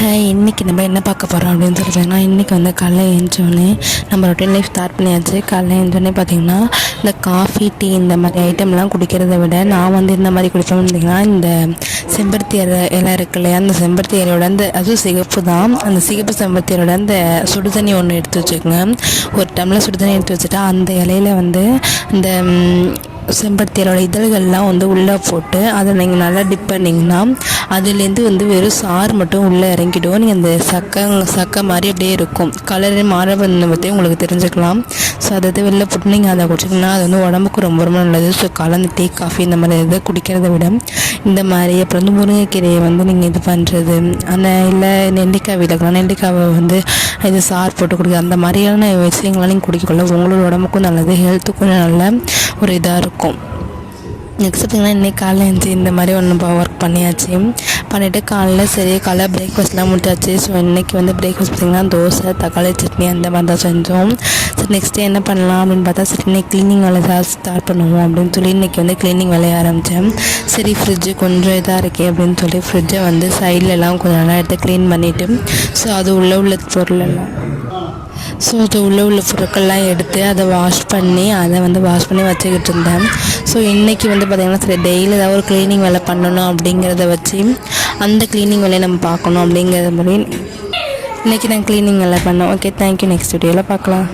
இன்றைக்கி நம்ம என்ன பார்க்க போகிறோம் அப்படின்னு சொல்லிட்டுனா, இன்றைக்கி வந்து காலைல எழுந்தோடனே நம்ம ரொட்டீன் லைஃப் ஸ்டார்ட் பண்ணியாச்சு. காலைல எழுந்தோடனே பார்த்திங்கன்னா இந்த காஃபி டீ இந்த மாதிரி ஐட்டம்லாம் குடிக்கிறத விட நான் வந்து இந்த மாதிரி குடிப்பேன். பார்த்திங்கன்னா இந்த செம்பருத்தி இலை இருக்கு இல்லையா, அந்த செம்பருத்தி இலையோட அந்த அதுவும் சிகப்பு தான், அந்த சிகப்பு செம்பருத்தி இலையோட அந்த சுடுதண்ணி ஒன்று எடுத்து வச்சுக்கோங்க. ஒரு டம்ளர் சுடுதண்ணி எடுத்து வச்சுட்டா அந்த இலையில வந்து இந்த செம்பருத்தியோட இதழ்கள்லாம் வந்து உள்ளே போட்டு அதை நீங்கள் நல்லா டிப் பண்ணிங்கன்னா அதுலேருந்து வந்து வெறும் சாறு மட்டும் உள்ளே இறங்கிடும். நீங்கள் அந்த சக்கை மாதிரி அப்படியே இருக்கும், கலரு மாற வந்து பற்றி உங்களுக்கு தெரிஞ்சுக்கலாம். ஸோ அதை வெளில போட்டு நீங்கள் அதை குடிச்சிங்கன்னா அது வந்து உடம்புக்கு ரொம்ப ரொம்ப நல்லது. ஸோ கலந்து டீ காஃபி இந்த மாதிரி இதை குடிக்கிறத விட இந்த மாதிரி அப்புறம் வந்து முருங்கைக்கீரையை வந்து நீங்கள் இது பண்ணுறது, அந்த இல்லை நெல்லிக்காய் விளக்கலாம், நெல்லிக்காவை வந்து இது சாறு போட்டு குடிக்கிறது, அந்த மாதிரியான விஷயங்கள்லாம் நீங்கள் குடிக்கல உங்களோட உடம்புக்கும் நல்லது, ஹெல்த்துக்கும் நல்ல ஒரு இதாக இருக்கும். நெக்ஸ்ட் பார்த்திங்கன்னா இன்றைக்கி காலையில் எழுந்துச்சி இந்த மாதிரி ஒன்று ஒர்க் பண்ணிவிட்டு காலைல பிரேக்ஃபாஸ்ட்லாம் முடிச்சாச்சு. ஸோ இன்றைக்கி வந்து பிரேக்ஃபாஸ்ட் பார்த்திங்கன்னா தோசை, தக்காளி சட்னி அந்த மாதிரி தான் செஞ்சோம். ஸோ நெக்ஸ்ட் டே என்ன பண்ணலாம் அப்படின்னு பார்த்தா, சரி இன்றைக்கி க்ளீனிங் வேலை ஸ்டார்ட் பண்ணுவோம் அப்படின்னு சொல்லி இன்றைக்கி வந்து க்ளீனிங் வேலையை ஆரம்பித்தேன். சரி ஃப்ரிட்ஜு கொஞ்சம் இதாக இருக்கே அப்படின்னு சொல்லி ஃப்ரிட்ஜை வந்து சைட்லலாம் கொஞ்சம் நல்லா எடுத்து க்ளீன் பண்ணிவிட்டு, ஸோ அது உள்ள பொருளெல்லாம் அது உள்ள பொருட்கள்லாம் எடுத்து அதை வாஷ் பண்ணி வச்சுக்கிட்டு இருந்தேன். ஸோ இன்றைக்கி வந்து பார்த்திங்கன்னா சரி டெய்லி ஏதாவது ஒரு க்ளீனிங் வேலை பண்ணணும் அப்படிங்கிறத வச்சு அந்த க்ளீனிங் வேலையை நம்ம பார்க்கணும் அப்படிங்கிறத மாதிரி இன்றைக்கி நான் க்ளீனிங் வேலை பண்ணேன். Okay, thank you. நெக்ஸ்ட் வீடியோவில் பார்க்கலாம்.